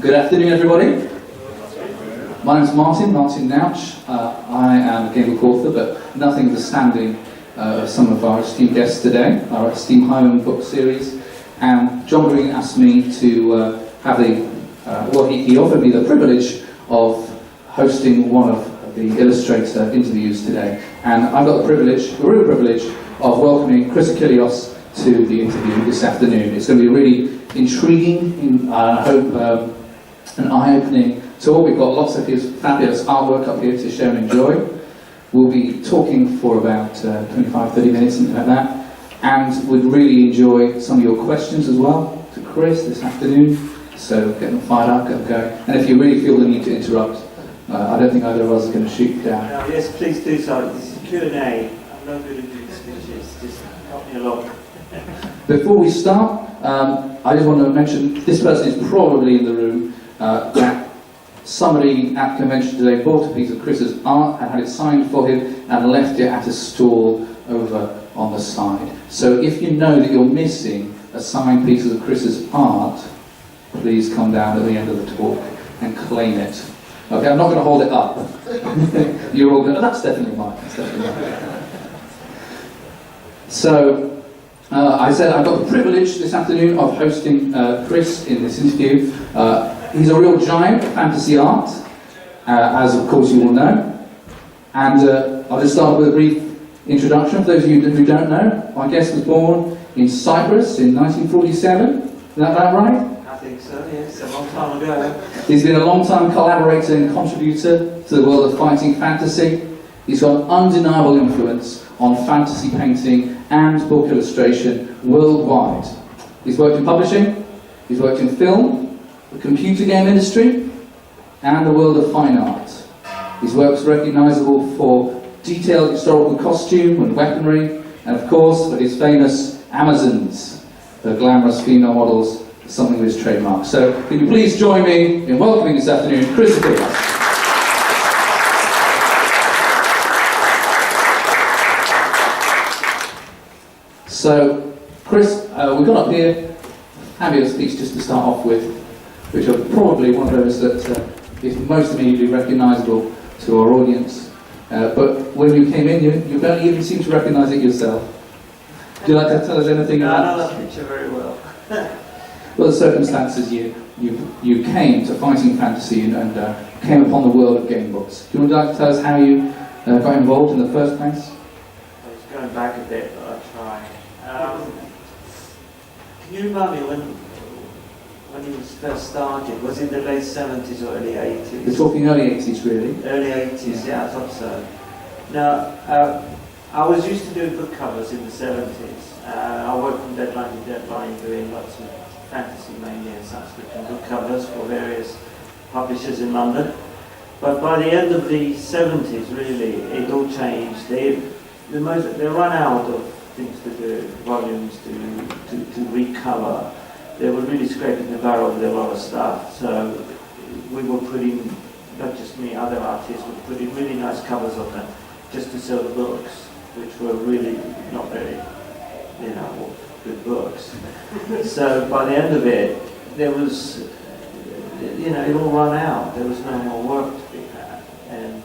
Good afternoon, everybody. My name is Martin Noutch. I am a game book author, but nothing of the standing of some of our esteemed guests today, our esteemed Highwayman book series. And John Green asked me to have he offered me the privilege of hosting one of the illustrator interviews today. And I've got the real privilege, of welcoming Chris Achilleos to the interview this afternoon. It's going to be really intriguing, and I hope and eye-opening tour. We've got lots of his fabulous artwork up here to share and enjoy. We'll be talking for about 25-30 minutes, something like that, and we'd really enjoy some of your questions as well to Chris this afternoon. So get them fired up, get them going. And if you really feel the need to interrupt, I don't think either of us are going to shoot you down. Yes, please do so. This is Q&A. I'm not good at doing speeches, just help me along. Before we start, I just want to mention this person is probably in the room. That somebody at the convention today bought a piece of Chris's art and had it signed for him and left it at a stall over on the side. So if you know that you're missing a signed piece of Chris's art, please come down at the end of the talk and claim it. Okay, I'm not going to hold it up. You're all going, oh, that's definitely mine. That's definitely mine. So, I said I've got the privilege this afternoon of hosting Chris in this interview. He's a real giant of fantasy art, as of course you all know. And I'll just start with a brief introduction. For those of you who don't know, my guest was born in Cyprus in 1947. Is that right? I think so, yes, a long time ago. He's been a long-time collaborator and contributor to the world of fighting fantasy. He's got an undeniable influence on fantasy painting and book illustration worldwide. He's worked in publishing, he's worked in film, the computer game industry, and the world of fine art. His work's recognisable for detailed historical costume and weaponry, and of course for his famous Amazons, the glamorous female models, something of his trademark. So, can you please join me in welcoming this afternoon Chris Achilleos. So, Chris, we've got up here a fabulous piece just to start off with, which are probably one of those that is most immediately recognisable to our audience. But when you came in, you don't even seem to recognise it yourself. Would you like to tell us anything about I know that picture very well. Well, the circumstances you came to fighting fantasy and came upon the world of game books. Do you want to tell us how you got involved in the first place? I was going back a bit, but I'll try. Can you remind me when you first started? Was it the late 70s or early 80s? We're talking early 80s, really. Early 80s, yeah, I thought so. Now, I was used to doing book covers in the 70s. I worked from deadline to deadline doing lots of fantasy, mainly and science fiction book covers for various publishers in London. But by the end of the 70s, really, it all changed. They ran out of things to do, volumes to recover. They were really scraping the barrel with a lot of stuff. So we were putting, not just me, other artists were putting really nice covers on them just to sell the books, which were really not very, good books. So by the end of it, there was, it all ran out. There was no more work to be had. And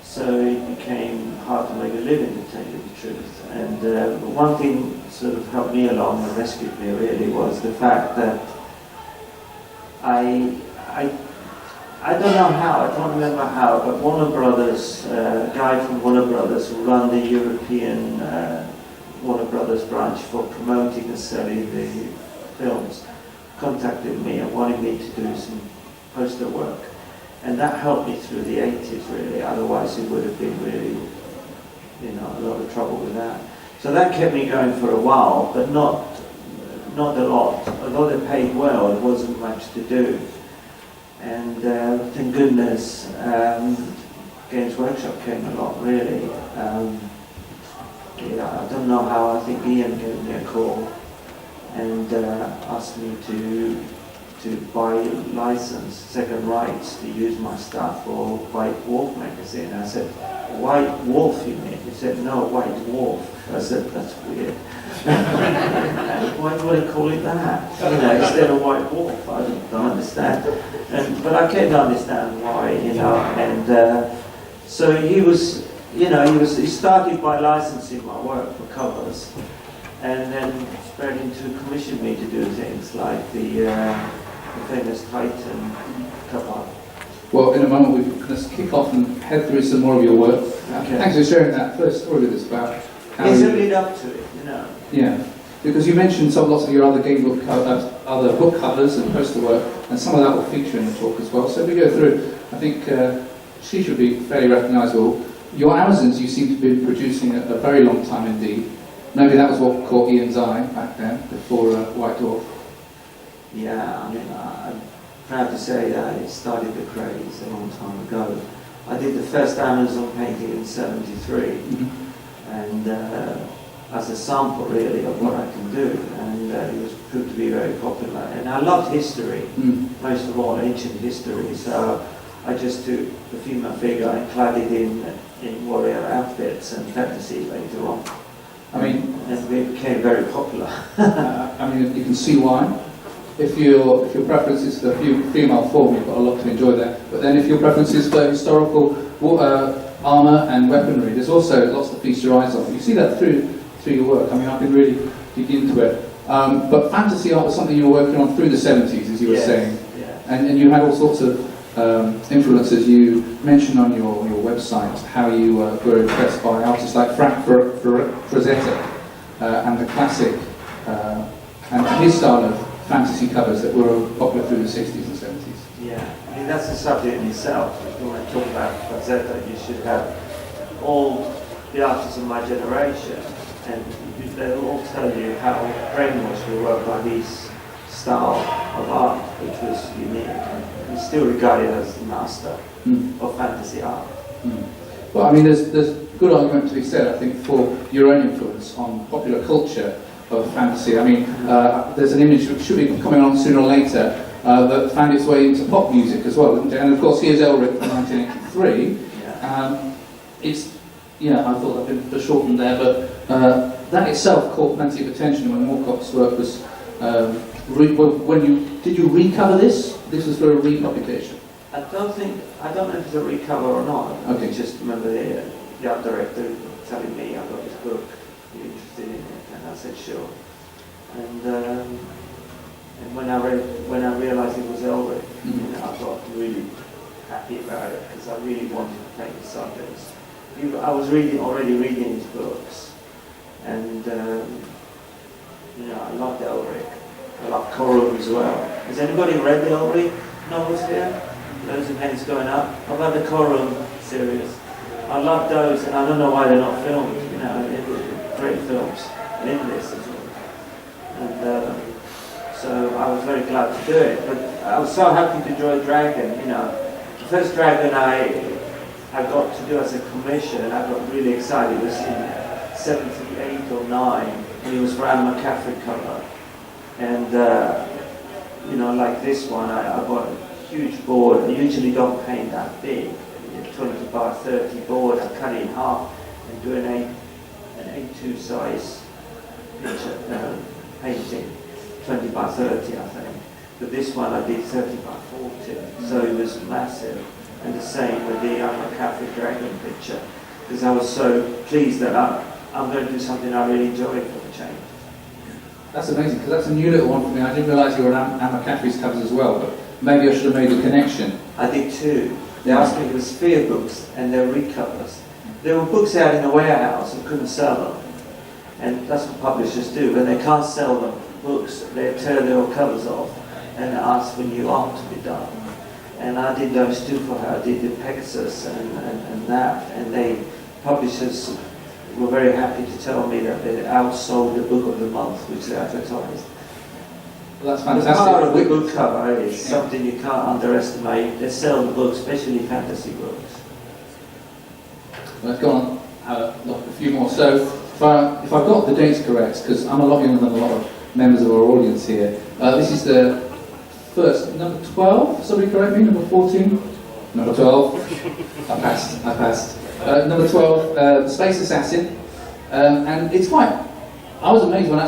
so it became hard to make a living, to tell you the truth. And one thing sort of helped me along and rescued me really was the fact that I don't know how, I don't remember how, but Warner Brothers, a guy from Warner Brothers who ran the European Warner Brothers branch for promoting and selling the films, contacted me and wanted me to do some poster work. And that helped me through the 80s really, otherwise it would have been really, a lot of trouble with that. So that kept me going for a while, but not a lot. Although they paid well, there wasn't much to do. And thank goodness, Games Workshop came along really. I don't know how, I think Ian gave me a call and asked me to to buy license, second rights to use my stuff for White Wolf magazine. I said, White Wolf you mean? He said, no, White Wolf. I said, that's weird. Why would I call it that? You know, instead of White Wolf, I don't understand. But I came to understand why, you know, and so he was, you know, he started by licensing my work for covers, and then spread into commission me to do things like the famous Titan cover. Well, in a moment we're going to kick off and head through some more of your work. Okay. Thanks for sharing that first story with us about how It's a you... lead up to it, you know. Yeah, because you mentioned lots of your other other book covers and poster work, and some of that will feature in the talk as well. So if we go through, I think she should be fairly recognisable. Your Amazons you seem to be producing a very long time indeed. Maybe that was what caught Ian's eye back then, before White Dwarf. Yeah, I mean, I'm proud to say that it started the craze a long time ago. I did the first Amazon painting in '73, and as a sample really of what I can do, and it was proved to be very popular. And I loved history, most of all ancient history, so I just took the female figure and clad it in warrior outfits and fantasy later on. I mean, and it became very popular. I mean, you can see why. If your preference is for female form, you've got a lot to enjoy there. But then if your preference is for historical armour and weaponry, there's also lots to feast your eyes on. You see that through your work. I mean, I can really dig into it. But fantasy art was something you were working on through the 70s, as you were saying. Yeah. And you had all sorts of influences. You mentioned on your website how you were impressed by artists like Frank Frazetta and the classic, and his style of fantasy covers that were popular through the 60s and 70s. Yeah, I mean that's a subject in itself. If you want to talk about Frazetta, you should have all the artists of my generation, and they'll all tell you how brainwashed we were by his style of art, which was unique. And he's still regarded as the master of fantasy art. Well, I mean, there's good argument to be said, I think, for your own influence on popular culture of fantasy. I mean, there's an image which should be coming on sooner or later that found its way into pop music as well, didn't it? And of course, here's Elric from 1983. I thought I'd been shortened there, but that itself caught plenty of attention when Moorcock's work was. Did you recover this? This was for a republication. I don't know if it's a recover or not. Okay. I just remember the art director telling me I got this book, are you interested in it? And I said sure. And when I realised it was Elric, I got really happy about it because I really wanted to paint the subjects. I was already reading his books, and I loved Elric. I love Corum as well. Has anybody read the Elric novels here? Those of hands going up. How about the Corum series? I love those, and I don't know why they're not filmed. They're great films, and in this as well. And so I was very glad to do it. But I was so happy to draw a dragon. The first dragon I got to do as a commission, I got really excited. It was in '78 or '9, and it was for Anne McCaffrey cover. And like this one, I bought a huge board. I usually don't paint that big, 20 by 30 board. I cut it in half and do an A2 size picture painting, 20 by 30, I think. But this one I did 30 by 40, so it was massive. And the same with the Anne McCaffrey dragon picture, because I was so pleased that I'm going to do something I really enjoy for the change. That's amazing, because that's a new little one for me. I didn't realise you were on Anne McCaffrey's covers as well, but maybe I should have made the connection. I did too. They asked me to sphere books, and they're recovers. There were books out in the warehouse and couldn't sell them. And that's what publishers do. When they can't sell them books, they tear their covers off and ask for new art to be done. And I did those too for her. I did the Pegasus and that. And publishers were very happy to tell me that they outsold the book of the month, which they advertised. Well, that's The fantastic. power of the book cover is something you can't underestimate. They sell the books, especially fantasy books. Let's go on a few more. So, if I've got the dates correct, because I'm a lot younger than a lot of members of our audience here, this is the first. Number 12, somebody correct me, number 14? Number 12. I passed. Number 12, The Space Assassin. And it's quite, I was amazed when I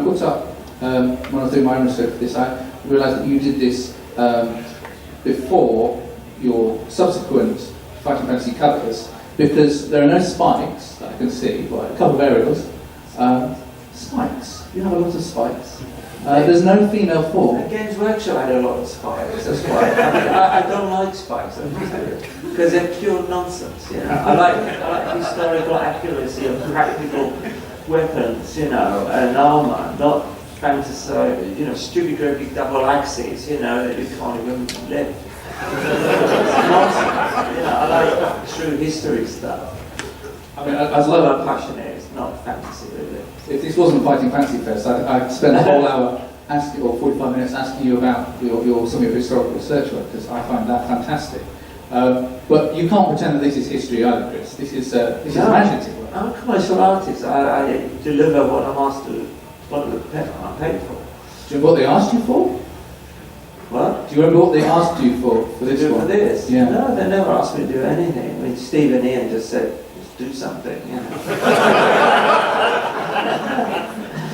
put up, when I was doing my own research for this, I realised that you did this before your subsequent Fighting Fantasy covers, because there are no spikes that I can see, well, a couple of aerials. Spikes, you have a lot of spikes. There's no female form. Games Workshop had a lot of spikes, that's why. I don't like spikes, because they're pure nonsense, you know. I like historical accuracy of practical weapons, you know, and armour, not fantasy, you know, stupid great big double axes, you know, that you can't even lift. Nonsense, you know, I like true history stuff. I mean, That's what I'm passionate, it's not fantasy really. If this wasn't Fighting Fantasy Fest, I'd spend a whole hour asking, or 45 minutes asking you about some of your historical research work, because I find that fantastic. But you can't pretend that this is history either, Chris. This is imaginative work. I'm a commercial artist. I deliver what I'm asked to, what I'm paid for. Do you remember what they asked you for? What? Do you remember what they asked you for this one? For this? Yeah. No, they never asked me to do anything. I mean, Steve and Ian just said, just do something, you know.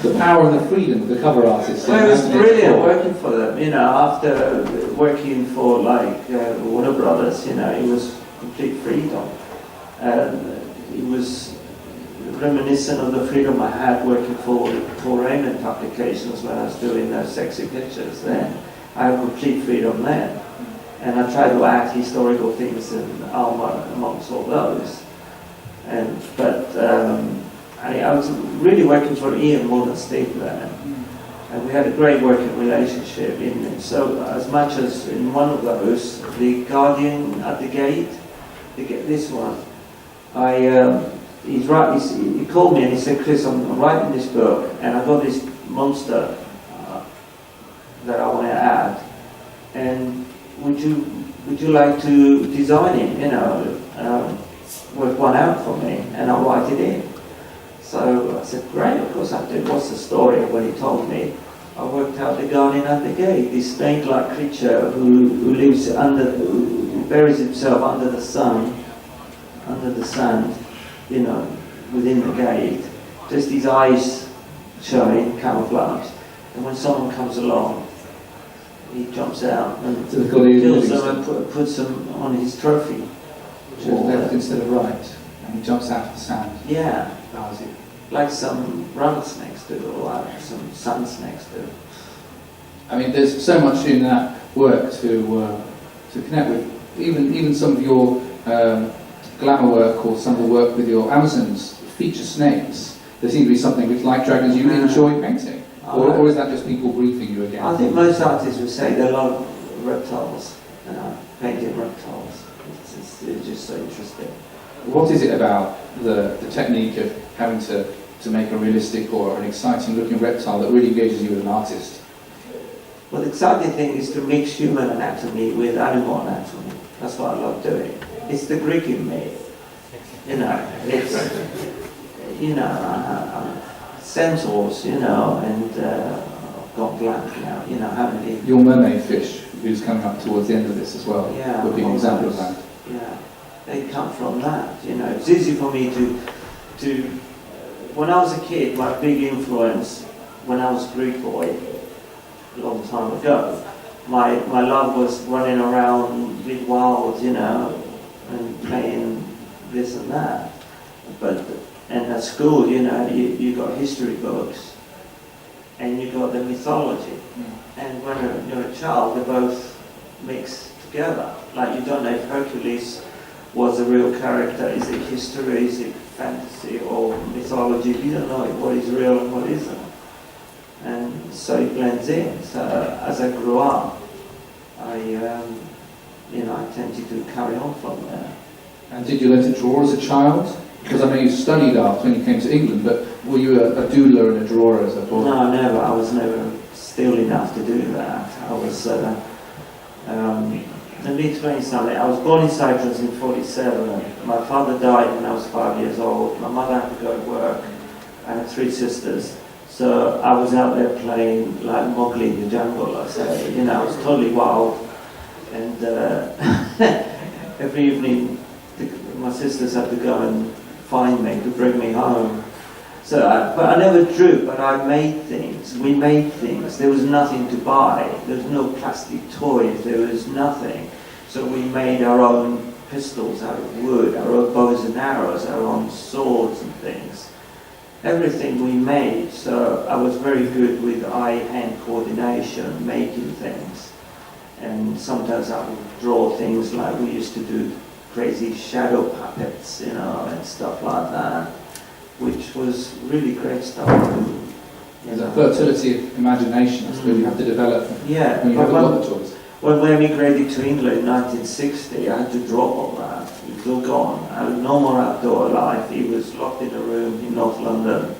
The power and the freedom of the cover artist. Well, it was brilliant working for them, you know, after working for like Warner Brothers, you know, it was complete freedom. And it was reminiscent of the freedom I had working for Raymond publications when I was doing those sexy pictures then. I had complete freedom then. And I tried to add historical things and armor amongst all those. But I was really working for Ian more than Steve then. And we had a great working relationship. So as much as in one of those, The Guardian at the Gate, this one, he called me and he said, Chris, I'm writing this book and I've got this monster that I want to add. And would you like to design it, you know, work one out for me and I'll write it in. So I said, great, of course I did. What's the story? When he told me, I worked out The Guardian at the Gate, this snake-like creature who lives who buries himself under the sand, you know, within the gate. Just his eyes showing, camouflage. And when someone comes along, he jumps out and kills them and puts them on his trophy. Which is left instead of right, and he jumps out of the sand. Yeah. How is it? Like some rattlesnakes do, or like some sun snakes do. I mean, there's so much in that work to connect with. Even some of your glamour work, or some of the work with your Amazons feature snakes. There seems to be something which, like dragons, you enjoy painting. Or is that just people briefing you again? I think most artists would say they love reptiles, painting reptiles. It's just so interesting. What is it about the technique of having to make a realistic or an exciting looking reptile that really engages you as an artist? Well, the exciting thing is to mix human anatomy with animal anatomy. That's what I love doing. It's the Greek in me. You know, it's, you know, centaurs, you know, and I've got blank now, you know, how many... Your mermaid fish, who's coming up towards the end of this as well, yeah, would be an example of that. Yeah, they come from that, you know. It's easy for me to when I was a kid, my big influence, when I was a Greek boy, a long time ago, my love was running around big wild, you know, and playing this and that. And at school, you know, you got history books, and you got the mythology. And when you're a child, they both mix together. Like, you don't know if Hercules was a real character. Is it history? Is it fantasy or mythology? You don't know what is real and what isn't. And so it blends in. So as I grew up, I tended to carry on from there. And did you learn to draw as a child? Because I know you studied art when you came to England, but were you a doodler and a drawer as a boy? No, never. I was never skilled enough to do that. I was, let me explain something. I was born in Cyprus in 1947. My father died when I was 5 years old. My mother had to go to work. I had 3 sisters. So I was out there playing like Mowgli in the jungle, I say, you know, I was totally wild. And every evening my sisters had to go and find me to bring me home. So, but I never drew, but I made things. We made things. There was nothing to buy. There was no plastic toys. There was nothing. So we made our own pistols out of wood, our own bows and arrows, our own swords and things. Everything we made. So I was very good with eye-hand coordination, making things. And sometimes I would draw things like we used to do crazy shadow puppets, you know, and stuff like that, which was really great stuff. There's a fertility of imagination, I suppose you have to develop yeah, when you have a lot of choice. When we emigrated to England in 1960, I had to drop all that. It was all gone. I had no more outdoor life. He was locked in a room in North London.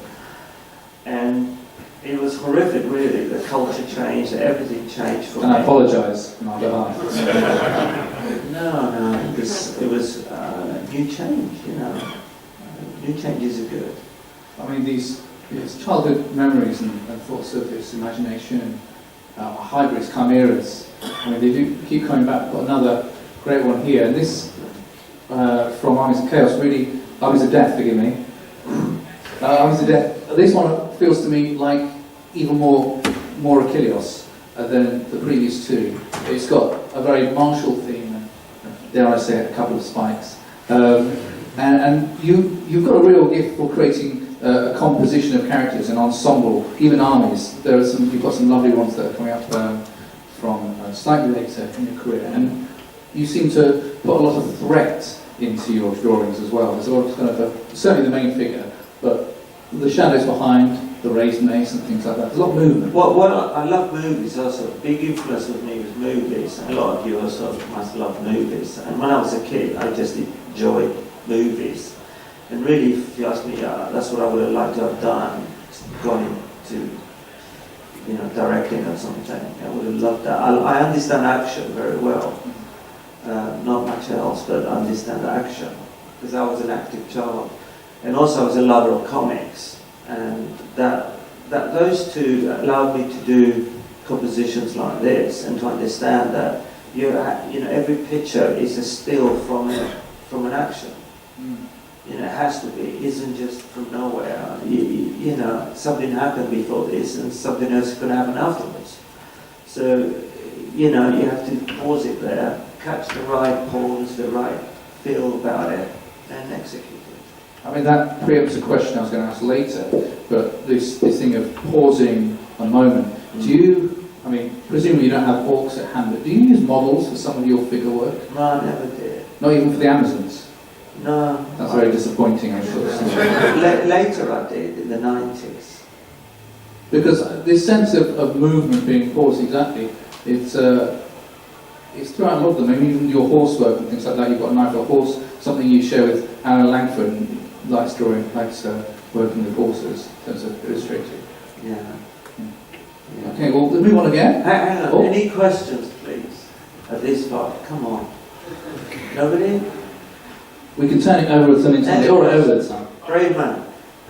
And it was horrific, really. The culture changed, everything changed for me. And I apologise on our behalf. No, it was new change, you know. New changes are good. I mean, these childhood memories and thoughts of this imagination, hybrids, chimeras, I mean, they do keep coming back. I've got another great one here, and this from Armies of Chaos, really, Armies of Death, forgive me. Armies of Death. This one feels to me like even more Achilleos than the previous two. It's got a very martial theme, and dare I say it, a couple of spikes. And you've got a real gift for creating a composition of characters, an ensemble, even armies. You've got some lovely ones that are coming up from slightly later in your career, and you seem to put a lot of threat into your drawings as well. There's a lot of kind of certainly the main figure, but the shadows behind, the raised mace and things like that. There's a lot of movement. Well, I love movies also. A big influence with me was movies. A lot of you also must love movies. And when I was a kid, I just enjoyed movies. And really, if you ask me, that's what I would have liked to have done, gone into, you know, directing or something. I would have loved that. I understand action very well. Not much else, but I understand action. Because I was an active child. And also I was a lover of comics. And those two allowed me to do compositions like this and to understand that you know, every picture is a still from an action. You know, it has to be. It isn't just from nowhere. You know, something happened before this and something else is going to happen afterwards. So, you know, you have to pause it there, catch the right pause, the right feel about it, and execute it. I mean, that preempts a question I was going to ask later, but this thing of pausing a moment, do you, I mean, presumably you don't have orcs at hand, but do you use models for some of your figure work? No, I never did. Not even for the Amazons? No. That's very disappointing, I'm sure. Later I did, in the 90s. Because this sense of movement being paused, exactly, it's throughout a lot of them. I mean, even your horse work and things like that, you've got a knife for a horse, something you share with Anna Langford, and likes drawing, likes working with horses in terms of illustrating. Yeah. Okay, well, let's move on again. Hang on, Oh. any questions, please? At this part, come on. Nobody? We can turn it over to something or over the time. Brave man.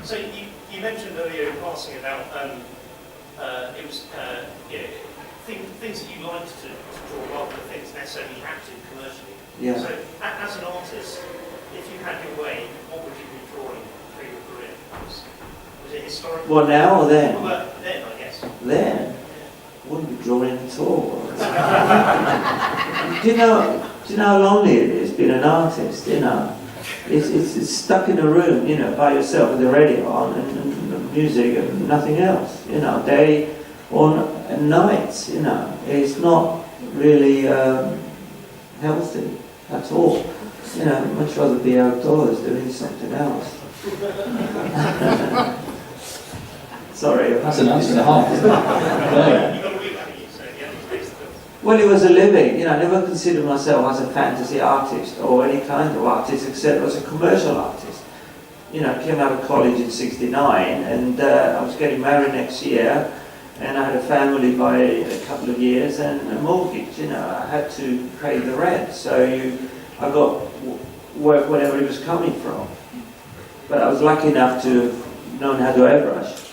So you mentioned earlier in passing about it was things that you liked to draw rather than things necessarily you had to commercially. Yeah. So as an artist, if you had your way, what would you be drawing for your career? Was it historical? Well, now or then? Well, then, I guess. Then? Wouldn't be drawing at all. do you know how lonely it is being an artist, you know? It's stuck in a room, you know, by yourself with the radio on and the music and nothing else, you know, day or nights, you know. It's not really healthy at all. You know, I'd much rather be outdoors doing something else. Sorry. That's an answer and a half, isn't it? Well, it was a living. You know, I never considered myself as a fantasy artist or any kind of artist except as a commercial artist. You know, I came out of college in '69 and I was getting married next year and I had a family by a couple of years and a mortgage. You know, I had to pay the rent. So I got work wherever it was coming from. But I was lucky enough to have known how to airbrush.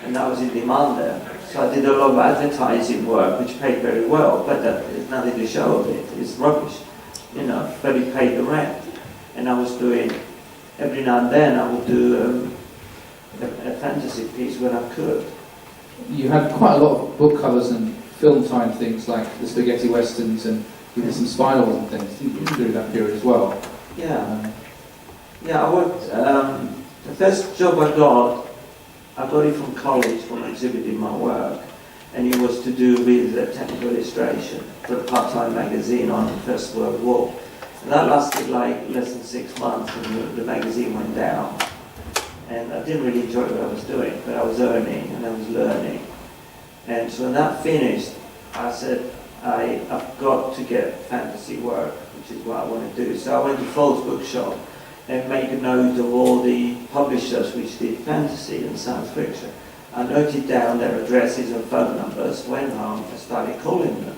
and I was in demand there. So I did a lot of advertising work, which paid very well, but there's nothing to show of it. It's rubbish, you know, but it paid the rent. And I was doing, every now and then I would do a fantasy piece when I could. You had quite a lot of book covers and film time things like the spaghetti westerns, and you did some spy novels and things. You did do that period as well. Yeah. Yeah, I worked, the first job I got it from college from exhibiting my work, and it was to do with technical illustration for a part-time magazine on the First World War. And that lasted like less than 6 months, and the magazine went down. And I didn't really enjoy what I was doing, but I was earning and I was learning. And so when that finished, I said, I've got to get fantasy work, which is what I want to do. So I went to Foss bookshop and made a note of all the publishers which did fantasy and science fiction. I noted down their addresses and phone numbers, went home and started calling them,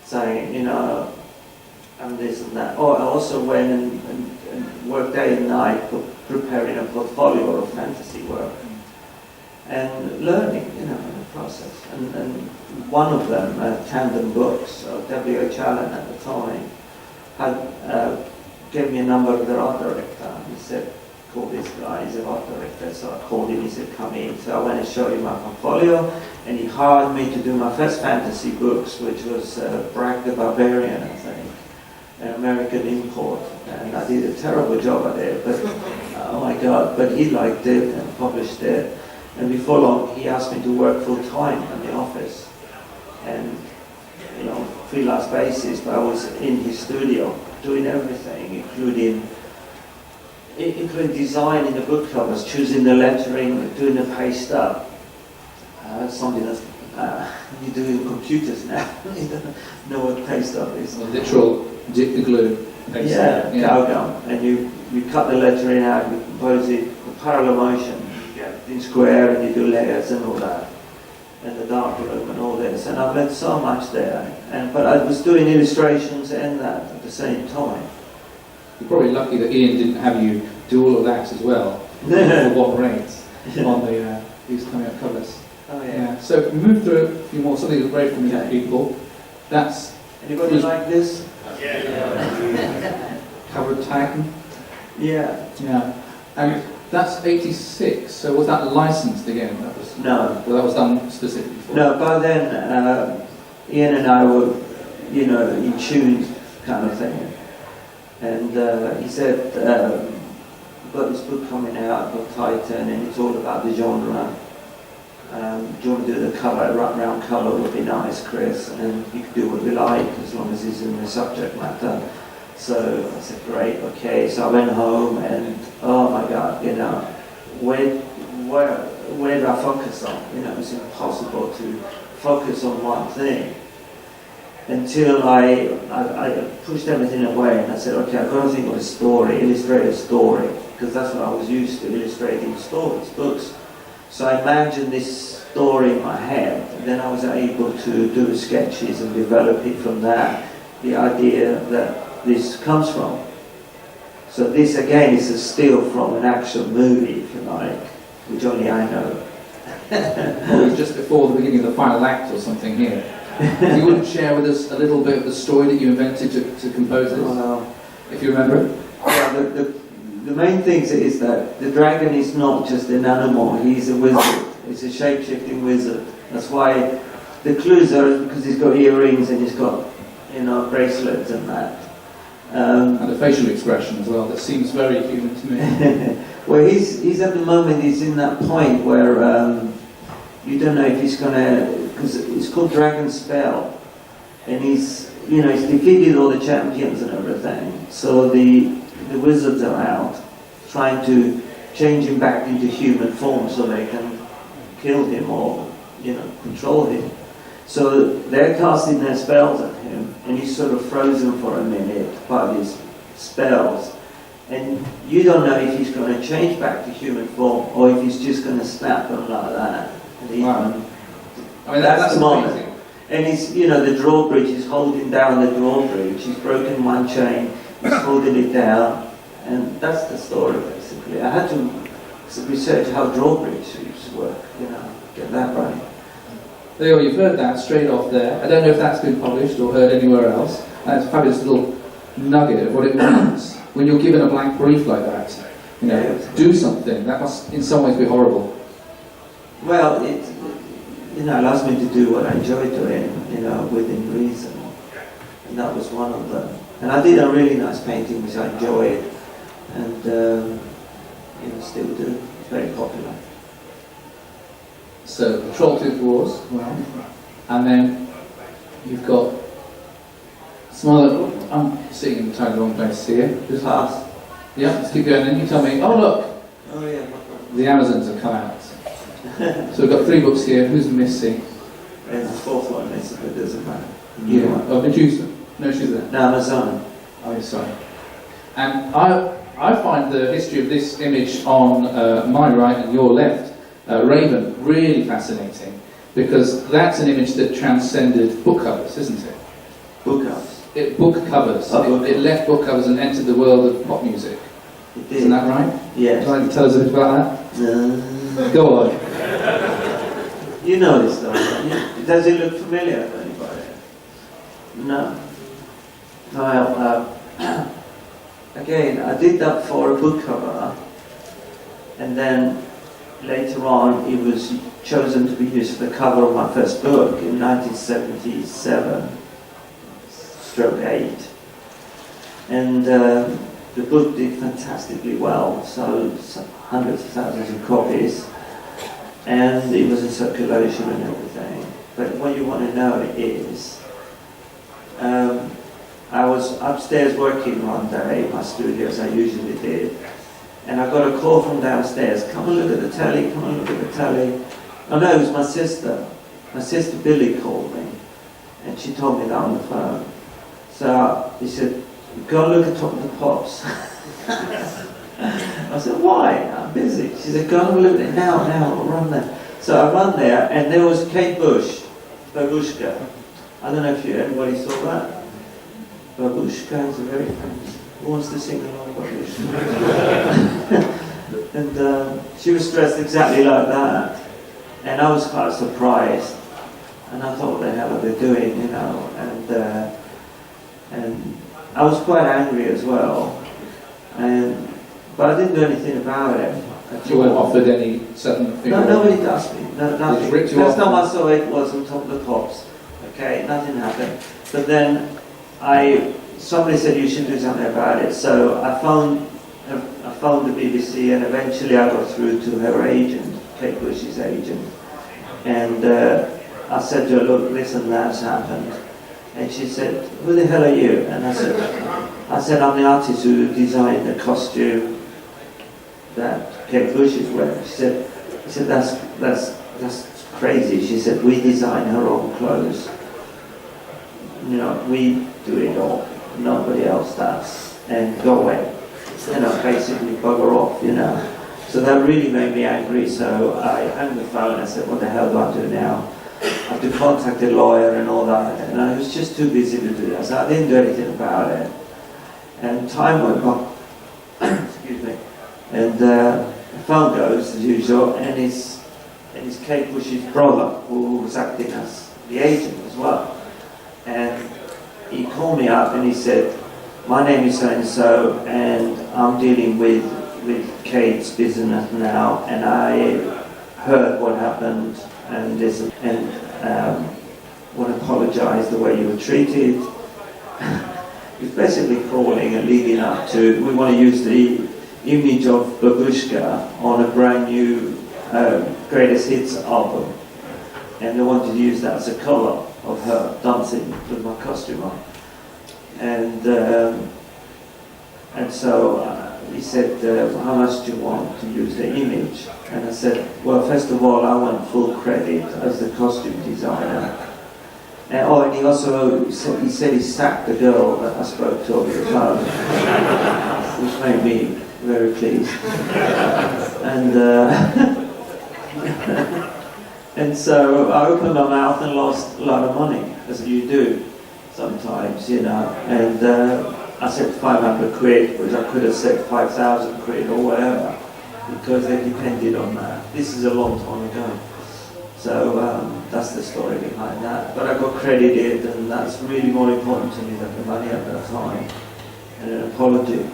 saying, you know, and this and that. Oh, I also went and worked day and night preparing a portfolio of fantasy work and learning, you know, in the process. And one of them, Tandem Books, W.H. Allen at the time, had gave me a number of their art director. He said, call this guy, he's an art director. So I called him, he said, come in. So I went and showed him my portfolio, and he hired me to do my first fantasy books, which was Bragg the Barbarian, I think, an American import. And I did a terrible job at it, but oh my God, but he liked it and published it. And before long, he asked me to work full time in the office. And, you know, freelance basis, but I was in his studio doing everything, including designing the book covers, choosing the lettering, doing the paste up. Something that's you do in computers now. You don't know what paste up is. The literal dip the glue. Paste. Yeah, Calgon. And you cut the lettering out, you compose it with parallel motion, you get it in square, and you do layers and all that. And the dark room and all this, and I've learned so much there. But I was doing illustrations and that at the same time. You're probably lucky that Ian didn't have you do all of that as well. For what rates on these coming up covers. Oh yeah. So we move through a few more, something that's very familiar to people. That's anybody like this? Yeah. cover of Titan. Yeah. Yeah. And that's 86, so was that licensed again? That was, No. well, that was done specifically for? No, by then, Ian and I were, you know, in tune kind of thing. And he said, I've got this book coming out called Titan, and it's all about the genre. Do you want to do the cover, round colour would be nice, Chris, and you can do what you like as long as it's in the subject matter. So I said, great, okay. So I went home and, oh my God, you know, where do I focus on? You know, it's impossible to focus on one thing until I pushed everything away and I said, okay, I've got to think of a story, illustrate a story, because that's what I was used to, illustrating stories, books. So I imagined this story in my head, and then I was able to do the sketches and develop it from that, the idea that this comes from. So this again is a still from an action movie, if you like, which only I know. Well, it was just before the beginning of the final act or something here. You wouldn't share with us a little bit of the story that you invented to compose this, if you remember it? Yeah, the main thing is that the dragon is not just an animal, he's a wizard. He's a shape-shifting wizard. That's why the clues are because he's got earrings and he's got, you know, bracelets and that. And a facial expression as well, that seems very human to me. Well, he's at the moment, he's in that point where you don't know if he's going to, because it's called Dragon Spell, and he's, you know, he's defeated all the champions and everything, so the wizards are out trying to change him back into human form so they can kill him or, you know, control him. So they're casting their spells at him, and he's sort of frozen for a minute by these spells. And you don't know if he's going to change back to human form or if he's just going to snap them like that. And Wow. I mean, that's the amazing. moment. And he's, you know, the drawbridge, he's holding down the drawbridge. He's broken one chain, he's holding it down. And that's the story, basically. I had to research how drawbridges work, you know, Get that right. There you go, you've heard that straight off there. I don't know if that's been published or heard anywhere else. That's a fabulous little nugget of what it means when you're given a blank brief like that. You know, do something. That must, in some ways, be horrible. Well, it allows me to do what I enjoy doing, within reason. And that was one of them. And I did a really nice painting which I enjoyed, and still do. It's very popular. So, the Trolltooth Wars, well, and then you've got some other. I'm sitting in the wrong place here. Just Foss. Yeah, let's keep going. Then you tell me. Oh look, Oh yeah. the Amazons have come out. So we've got 3 books here. Who's missing? There's the 4th one, but it doesn't matter. Yeah. Oh, Medusa. No, she's there. No, Amazon. Oh, yeah, sorry. And I find the history of this image on my right and your left, Raven, really fascinating, because that's an image that transcended book covers, isn't it? Book covers. Book covers. It left book covers and entered the world of pop music. It did. Isn't that right? Yes. Would you like to tell us a bit about that? Go on. You know this stuff, don't you? Does it look familiar to anybody? No. Well, again, I did that for a book cover, and then later on it was chosen to be used for the cover of my first book in 1977, stroke 8. And the book did fantastically well, sold hundreds of thousands of copies, and it was in circulation and everything. But what you want to know is, I was upstairs working one day in my studio, as I usually did, and I got a call from downstairs, come and look at the telly, come and look at the telly. Oh no, it was my sister. My sister Billy called me, and she told me that on the phone. So he said, go and look at Top of the Pops. I said, why? I'm busy. She said, go and look at it now, I'll run there. So I run there, and there was Kate Bush, Babushka. I don't know if anybody saw that. Babushka is a very famous. Who wants to sing along Babushka? And she was dressed exactly like that. And I was quite surprised. And I thought, what the hell are they doing, And I was quite angry as well. But I didn't do anything about it. You weren't offered any certain thing? No, nobody asked me. No, nothing. Ripped you First off. time I saw it was on Top of the Pops. Okay, nothing happened. But then somebody said you should do something about it. So I phoned the BBC, and eventually I got through to her agent, Kate Bush's agent. And I said to her, look, listen, that's happened. And she said, who the hell are you? And I said, I'm the artist who designed the costume that Kate Bush is wearing. She said, that's crazy. She said, we design her own clothes. We do it all. Nobody else does. And go away. Basically bugger off, So that really made me angry. So I hung the phone. I said, what the hell do I do now? I have to contact a lawyer and all that. And I was just too busy to do that. So I didn't do anything about it. And time went by. Excuse me. And the phone goes as usual, and it's Kate Bush's brother, who was acting as the agent as well. And he called me up and he said, my name is so-and-so, and I'm dealing with Kate's business now, and I heard what happened, and want to apologise the way you were treated. It's basically crawling and leading up to, we want to use the image of Babushka on a brand new greatest hits album, and they wanted to use that as a colour of her dancing with my costume on. And so he said, how much do you want to use the image? And I said, well, first of all, I want full credit as the costume designer. And he also said he sacked the girl that I spoke to over the phone, which made me very pleased. And so I opened my mouth and lost a lot of money, as you do sometimes, And I said 500 quid, which I could have said 5,000 quid or whatever, because they depended on that. This is a long time ago. So that's the story behind that. But I got credited, and that's really more important to me than the money at that time. And an apology.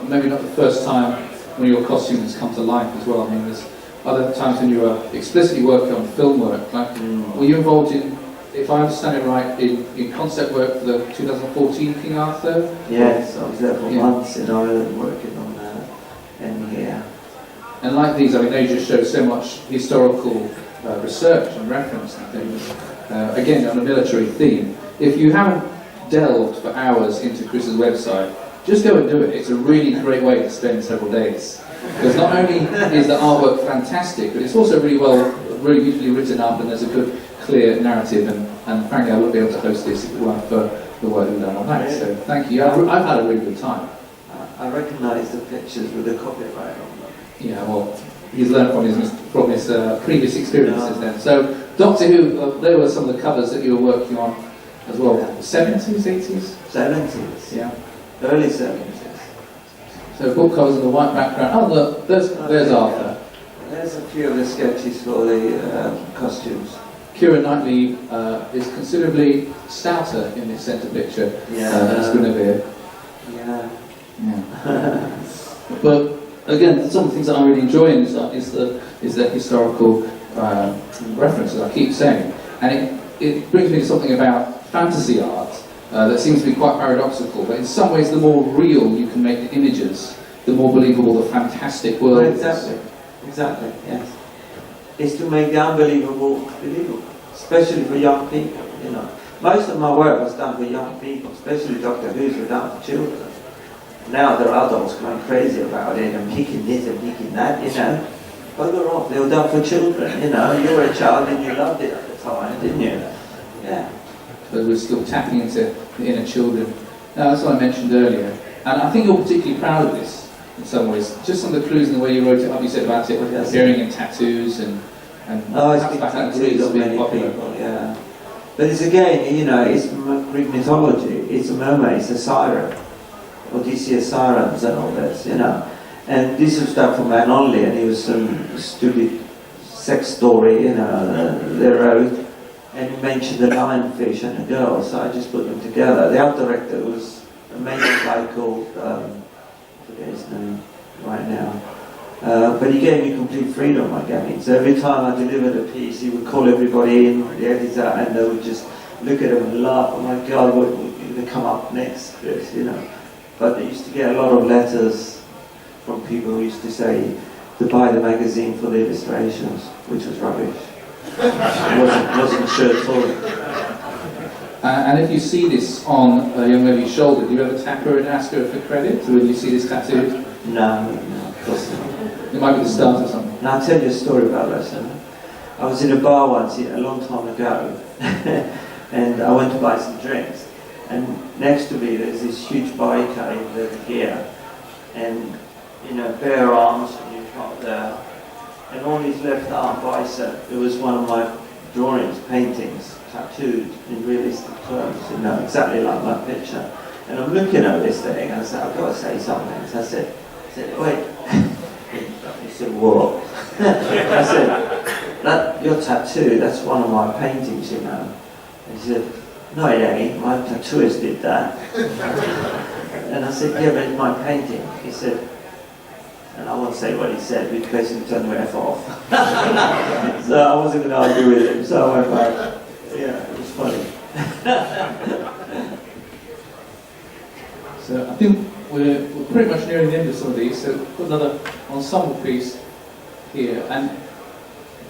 Maybe not the first time when your costume has come to life as well. I mean, there's other times when you were explicitly working on film work. Like, were you involved in, if I understand it right, in concept work for the 2014 King Arthur? Yes, I was there for months in Ireland working on that, and here. And like these, I mean, they just show so much historical research and reference and things. Again, on a military theme. If you haven't delved for hours into Chris's website, just go and do it. It's a really great way to spend several days. Because not only is the artwork fantastic, but it's also really beautifully written up, and there's a good, clear narrative. And frankly, I wouldn't be able to host this if it weren't for the work we've done on that. So thank you. I've had a really good time. I recognise the pictures with the copyright on them. Yeah, well, he's learned from his previous experiences then. So, Doctor Who, there were some of the covers that you were working on as well. 70s, 80s? 70s. Yeah. Early 70s. So book covers in the white background. Oh, look, there's Arthur. There's a few of the sketches for the costumes. Keira Knightley is considerably stouter in this centre picture as Guinevere. Yeah. But again, some of the things that I really enjoy in is the historical references, I keep saying. And it brings me to something about fantasy art that seems to be quite paradoxical, but in some ways the more real you can make the images, the more believable the fantastic world is. Exactly, yes. Is to make the unbelievable believable, especially for young people, you know. Most of my work was done for young people, especially Doctor Who's were done for children. Now there are adults going crazy about it and picking this and picking that, you know. Bugger off, they were done for children, you know. You were a child and you loved it at the time, didn't you? Yeah. But we're still tapping into the inner children. That's what I mentioned earlier. And I think you're particularly proud of this in some ways. Just some of the clues in the way you wrote it up, you said about it appearing in tattoos and it's been tattoos of many people, yeah. But it's again, you know, it's Greek mythology, it's a mermaid, it's a siren. Odysseus sirens and all this, you know. And this was done for man only, and it was some stupid sex story, you know, they wrote. And he mentioned the lionfish and a girl, so I just put them together. The art director was an amazing guy called, I forget his name right now, but he gave me complete freedom again. So every time I delivered a piece, he would call everybody in, the editor, and they would just look at him and laugh. Oh my God, what are going to come up next, Chris, you know. But they used to get a lot of letters from people who used to say to buy the magazine for the illustrations, which was rubbish. wasn't sure at all. And if you see this on a young lady's shoulder, do you ever tap her and ask her for credit when you see this tattooed? No, of course not. It might be the start of something. Now I'll tell you a story about that. I was in a bar once, a long time ago, and I went to buy some drinks. And next to me there's this huge biker in leather gear, and you know, bare arms, and you've got there. And on his left arm bicep, it was one of my drawings, paintings, tattooed in realistic terms, you know, exactly like my picture. And I'm looking at this thing, and I said, I've got to say something. So I said, wait. He said, what? I said, your tattoo, that's one of my paintings, you know. And he said, no it ain't, my tattooist did that. And I said, yeah, but it's my painting. He said, and I won't say what he said, because basically turned me F off. So I wasn't going to argue with him, so I went back. Yeah, it was funny. So I think we're pretty much nearing the end of some of these, so put another ensemble piece here. And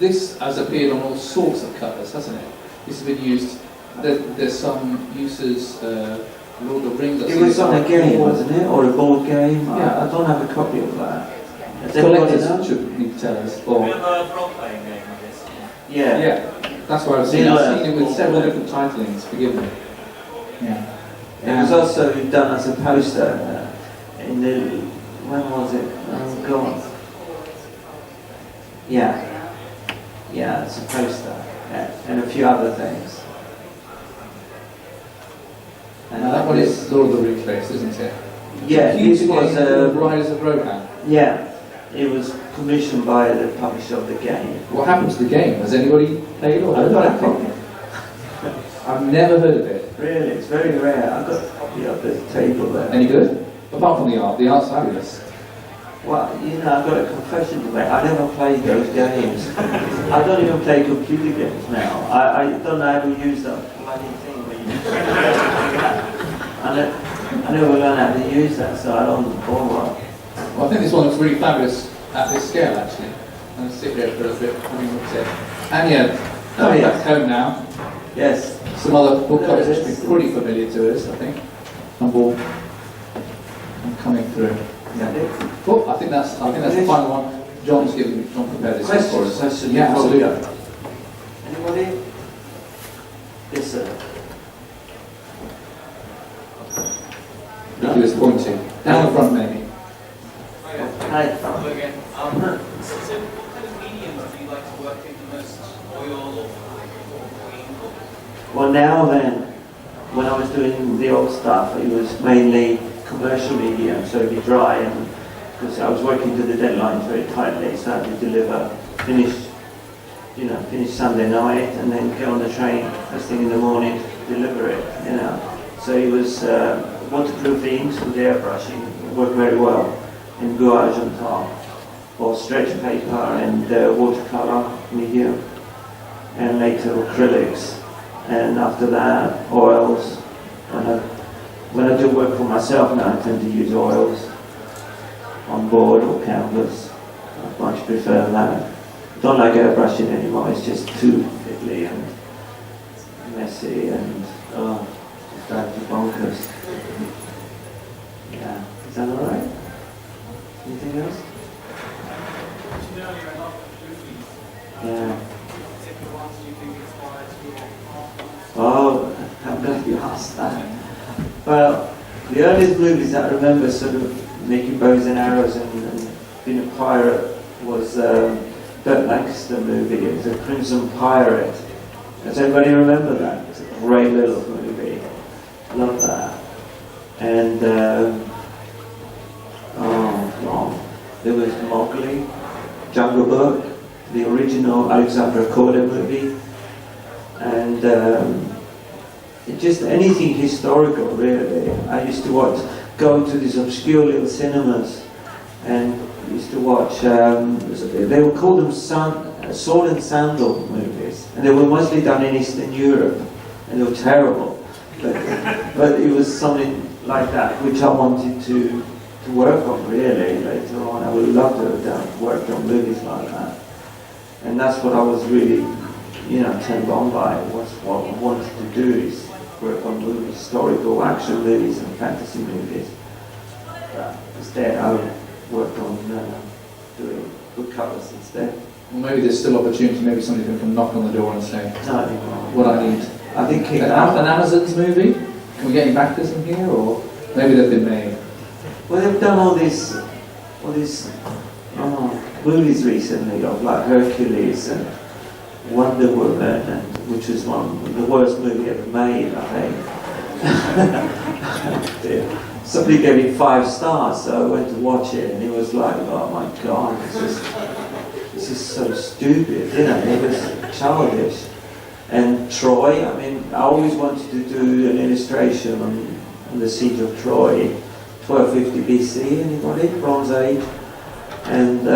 this has appeared on all sorts of covers, hasn't it? This has been used, there's some uses, Lord of the Rings. It was on a game, wasn't it? Or a board game? Yeah. I don't have a copy of that. Collectors should need to tell us. We have a role-playing game, I guess. Yeah. Yeah, that's what I've seen. I've seen it with several different titlings, forgive me. Yeah. It was also done as a poster in the, when was it? Oh God. Yeah. Yeah, it's a poster. And a few other things. And Now that one is Lord of the Rings based, isn't it? Yeah, Huge it was Riders of Rohan. yeah, it was commissioned by the publisher of the game. What happened to the game? Has anybody played or heard I've got a of copy. it? I've never heard of it. Really, it's very rare. I've got a copy of the table there. Any good? Apart from the art. The art's fabulous. Well, you know, I've got a confession to make. I never played those games. I don't even play computer games now. I don't know how to use that bloody thing where you I never learned how to use that, so I don't bother. Well, I think this one looks really fabulous at this scale, actually. I'm going to sit here for a bit, having looked at it. And yeah, Oh, yes. back home now. Yes. Some other book covers There which it is. have been pretty familiar to us, I think. I'm coming through. Is that it? Oh, I think that's the final one. John prepared this for us. Question Yeah, before we absolutely. go. Anybody? Yes, sir. He was pointing. Down the front, maybe. Hi. Hello again. So what kind of mediums do you like to work in the most? Oil or ink or... Well, now then, when I was doing the old stuff, it was mainly commercial medium, so it'd be dry, and because I was working to the deadlines very tightly, so I had to deliver, finish Sunday night, and then get on the train first thing in the morning to deliver it, you know. So it was waterproof inks with airbrushing, worked very well, and gouache on top, or stretch paper and watercolor medium, and later acrylics, and after that oils. When I do work for myself now, I tend to use oils on board or canvas. I much prefer that. Don't like airbrushing anymore, it's just too fiddly and messy and just drives you bonkers. Yeah, is that alright? Anything else? Yeah. Oh, I'm glad you asked that. Well, the earliest movies that I remember sort of making bows and arrows and being a pirate was Burt Lancaster movie. It was a Crimson Pirate. Does anybody remember that? It's a great little movie. Love that. And there was Mowgli, Jungle Book, the original Alexandra Corder movie, and just anything historical, really. I used to go to these obscure little cinemas and used to watch, they would call them sword and sandal movies, and they were mostly done in Eastern Europe, and they were terrible. But it was something like that which I wanted to work on, really, later on. I would love to have worked on movies like that. And that's what I was really, turned on by. What I wanted to do is work on movies, historical action movies and fantasy movies. But instead, I worked on doing book covers instead. Well, maybe there's still opportunity. Maybe somebody can come knock on the door and say, Not anymore. what I need. I think An Amazon's movie? Can we get any backers in here? Or maybe they've been made. well, they've done all these movies recently of like Hercules and Wonder Woman, and which was the worst movie ever made, I think. Somebody gave it 5 stars, so I went to watch it, and it was like, oh my god, this is so stupid, it was childish. And Troy, I always wanted to do an illustration on the siege of Troy, 1250 BC, anybody? Bronze Age. And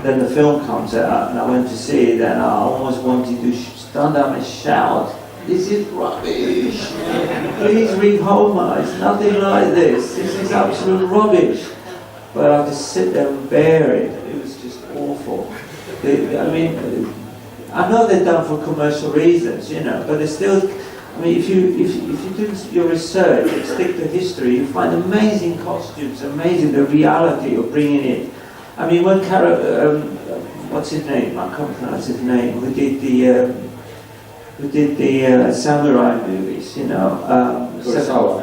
then the film comes out, and I went to see it, and I almost wanted to stand up and shout, "This is rubbish! Please read Homer, it's nothing like this. This is absolute rubbish." But I had to sit there and bear it. It was just awful. I know they're done for commercial reasons, but they're still. If you do your research and stick to history, you find amazing costumes, amazing the reality of bringing it. When what's his name? I can't pronounce his name. Who did the samurai movies?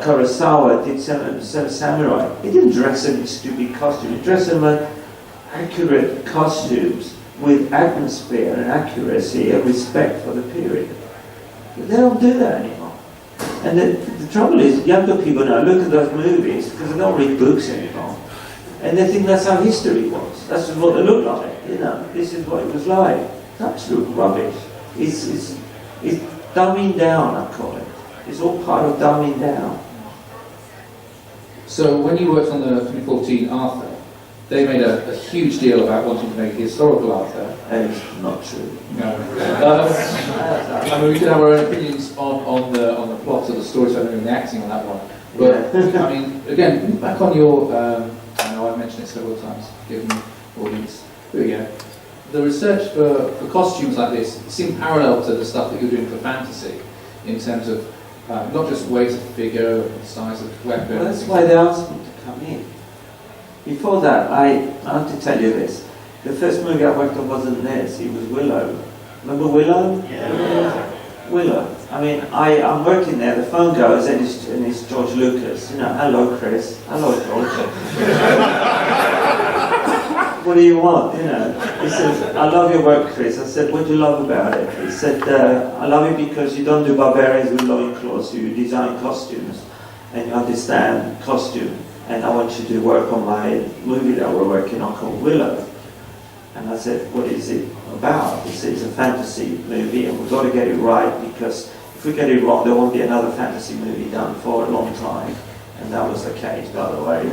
Kurosawa did seven samurai. He didn't dress them in stupid costumes. He dressed them in accurate costumes with atmosphere and accuracy and respect for the period. They don't do that anymore. And the trouble is, younger people now look at those movies because they don't read books anymore. And they think that's how history was. That's what it looked like, you know. This is what it was like. It's absolute rubbish. It's dumbing down, I call it. It's all part of dumbing down. So when you worked on the 2014 Arthur, they made a huge deal about wanting to make a historical Arthur. And it's not true. No. I mean, we could have our own opinions on the plot of the storytelling and the acting on that one. But, I mean, again, back on your, I know I've mentioned it several times, given the audience. Here we go. The research for costumes like this seem parallel to the stuff that you're doing for fantasy, in terms of not just weight of figure, and size of weapon. Well, that's why they asked me to come in. Before that, I have to tell you this. The first movie I worked on wasn't this, it was Willow. Remember Willow? Yeah. Willow. I mean, I'm working there, the phone goes, and it's George Lucas. You know, hello Chris, hello George. What do you want, you know? He says, I love your work, Chris. I said, what do you love about it? He said, I love it because you don't do barbarians with loincloths, you design costumes, and you understand costume. And I want you to work on my movie that we're working on called Willow. And I said, what is it about? He said, it's a fantasy movie, and we've got to get it right, because if we get it wrong, there won't be another fantasy movie done for a long time. And that was the case, by the way.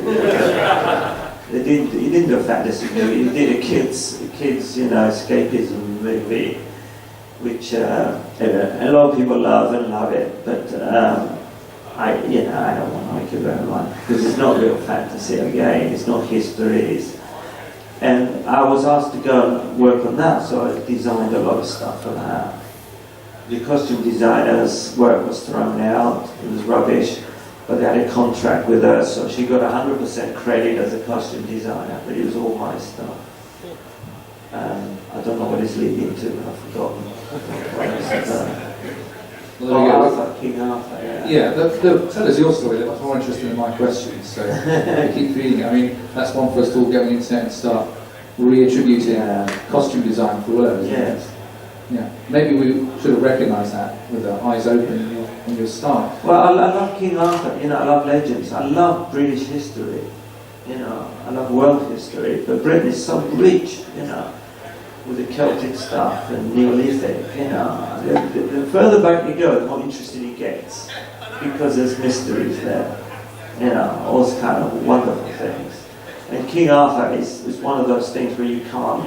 He didn't do a fantasy movie. He did a kids, you know, escapism movie, which a lot of people love it. But I don't want to make it very much, because it's not real fantasy. Again, it's not history. And I was asked to go and work on that, so I designed a lot of stuff for that. The costume designer's work was thrown out. It was rubbish. But they had a contract with her, so she got 100% credit as a costume designer, but it was all my stuff. I don't know what it's leading to, I've forgotten. Arthur, King Arthur, yeah. Yeah, tell us your story, that's more interesting than my questions, so keep reading it. I mean, that's one for us to all go on the internet and start reattributing costume design for Willow. Yes. Yeah, maybe we should have recognised that with our eyes open when your start. Well, I love King Arthur, you know, I love legends, I love British history, you know, I love world history, but Britain is so rich, you know, with the Celtic stuff and Neolithic, you know. The further back you go, the more interesting it gets, because there's mysteries there, you know, all those kind of wonderful things. And King Arthur is one of those things where you can't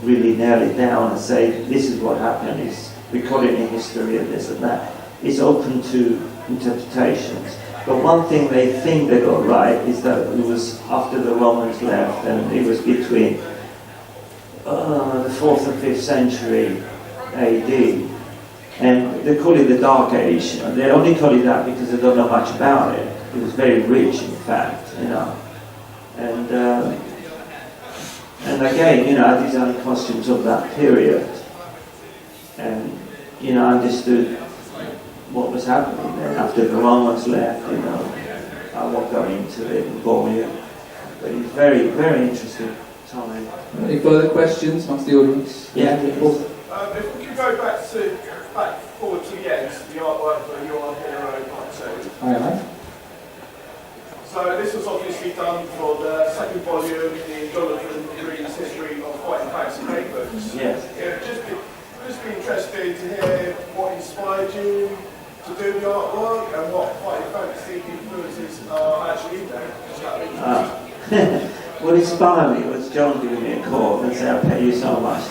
really nail it down and say, this is what happened, it's recorded in history and this and that. It's open to interpretations. But one thing they think they got right is that it was after the Romans left, and it was between the 4th and 5th century AD. And they call it the Dark Age. They only call it that because they don't know much about it. It was very rich, in fact, you know. And again, you know, I designed costumes of that period, and you know, I understood what was happening then after the Romans left. You know, I won't go into it and bore you, but it's very, very interesting time. Any further questions amongst the audience? Yeah. If we could go back forward to the end, the artwork for Your Hero Part 2. Aye. So this was obviously done for the second volume in Jonathan Green's History of Fighting Fantasy Papers. Yes. Yeah, just be interested to hear what inspired you to do the artwork and what fighting fantasy influences are actually in there. What inspired me was John giving me a call and saying, I'll pay you so much.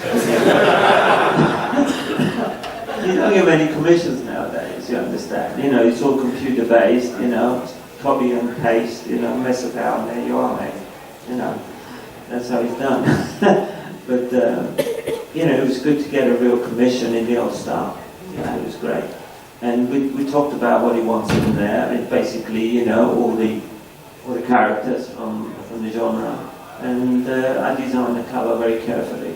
You don't get many commissions nowadays, you understand. You know, it's all computer based, you know, copy and paste, you know, mess about and there you are, mate. You know, that's how it's done. But, you know, it was good to get a real commission in the old style. You know, it was great. And we talked about what he wanted in there, and basically, you know, all the characters from the genre. And I designed the cover very carefully.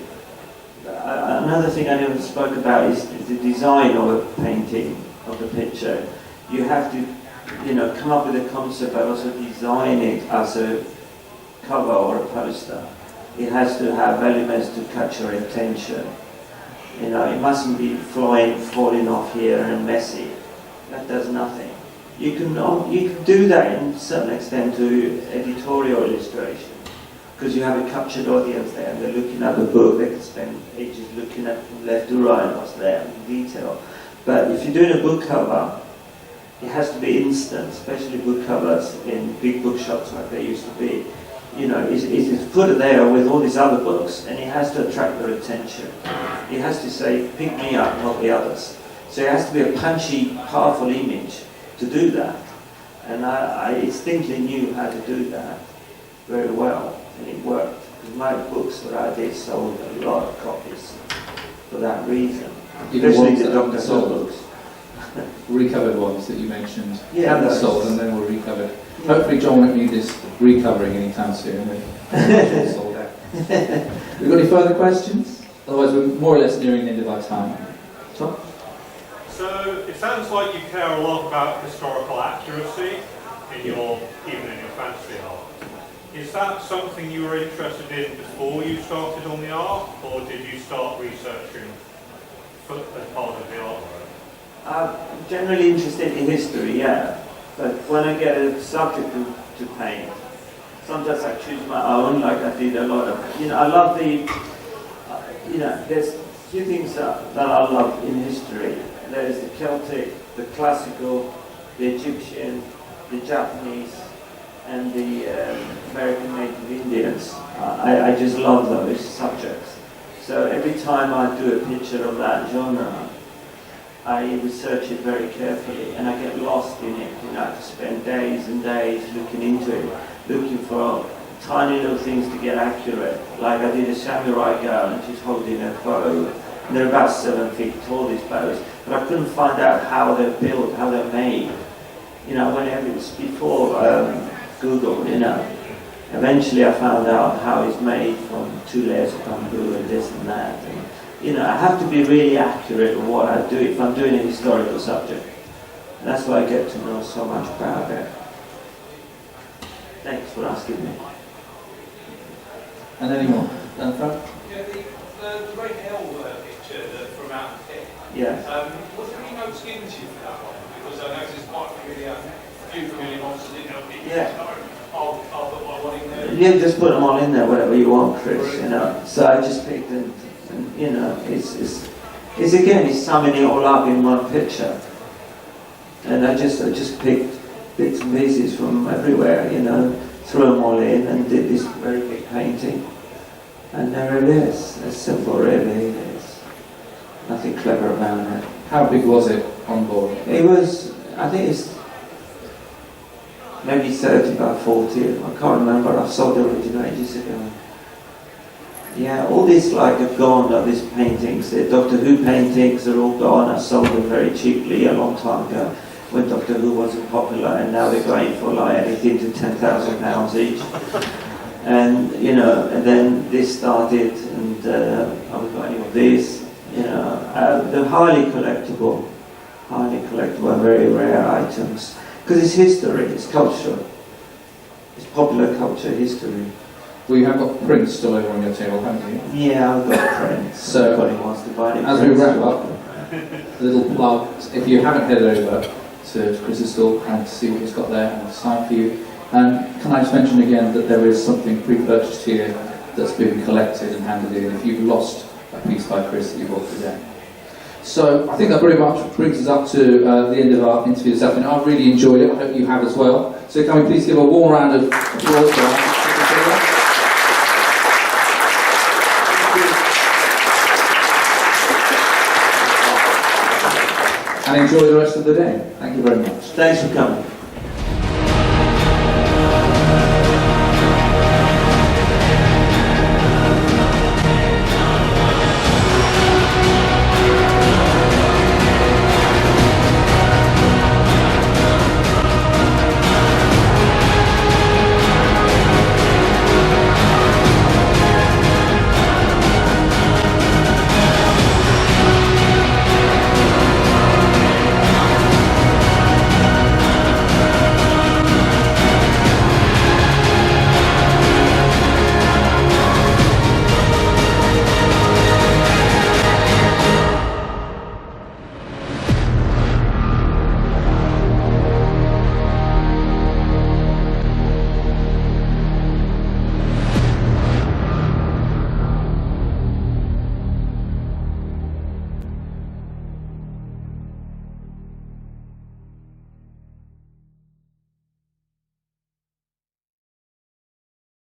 Another thing I never spoke about is the design of a painting, of the picture. You have to, you know, come up with a concept, but also design it as a cover or a poster. It has to have elements to catch your attention. You know, it mustn't be falling off here and messy. That does nothing. You can do that in a certain extent to editorial illustration, because you have a captured audience there and they're looking at the book. They can spend ages looking at from left to right what's there in detail. But if you're doing a book cover, it has to be instant, especially book covers in big bookshops like they used to be. You know, it's put there with all these other books, and it has to attract their attention. It has to say, pick me up, not the others. So it has to be a punchy, powerful image to do that. And I instinctively knew how to do that very well, and it worked. Because my books that I did sold a lot of copies for that reason. Especially the Dr. Who books. Recovered ones that you mentioned, Yeah, hadn't those. sold and then were recovered. Hopefully John won't need this recovering anytime soon. We're sold out. We've got any further questions? Otherwise we're more or less nearing the end of our time. John? So it sounds like you care a lot about historical accuracy in your, even in your fantasy art. Is that something you were interested in before you started on the art, or did you start researching as part of the artwork? I'm generally interested in history, yeah. But when I get a subject to paint, sometimes I choose my own, like I did a lot of, I love there's a few things that I love in history. There is the Celtic, the classical, the Egyptian, the Japanese, and the American Native Indians. I just love those subjects. So every time I do a picture of that genre, I research it very carefully, and I get lost in it. I have to spend days and days looking into it, looking for tiny little things to get accurate. Like I did a samurai girl, and she's holding a bow, and they're about 7 feet tall, these bows, but I couldn't find out how they're built, how they're made. Whenever it was before Google, eventually I found out how it's made from 2 layers of bamboo and this and that. And, I have to be really accurate in what I do if I'm doing a historical subject. And that's why I get to know so much about it. Thanks for asking me. And any more? Down front? Yeah, the Ray Hell picture from out of the pit. Yeah. Was there any notes given to you for that one? Because I noticed quite a few familiar monsters in there. Yeah. I'll put my one in there. You just put them all in there, whatever you want, Chris, So I just picked them, it's summing it all up in one picture. And I just picked bits and pieces from everywhere, threw them all in and did this very big painting. And there it is. It's simple, really. There's nothing clever about it. How big was it on board? It was, I think it's maybe 30 by 40. I can't remember. I sold the original ages ago. Yeah, all these have gone, these paintings. The Doctor Who paintings are all gone. I sold them very cheaply a long time ago when Doctor Who wasn't popular, and now they're going for anything to £10,000 each. And and then this started, and I haven't got any of these. They're highly collectible, and very rare items. Because it's history, it's culture, it's popular culture, history. Well, you have got prints still over on your table, haven't you? Yeah, I've got prints. So, anybody wants to buy it. As we wrap up, a little plug. If you haven't headed over to Chris's stall and to see what he's got there and sign for you, can I just mention again that there is something pre-purchased here that's been collected and handed in if you've lost a piece by Chris that you bought today. So I think that pretty much brings us up to the end of our interview this afternoon. I've really enjoyed it. I hope you have as well. So can we please give a warm round of applause for that? And enjoy the rest of the day. Thank you very much. Thanks for coming.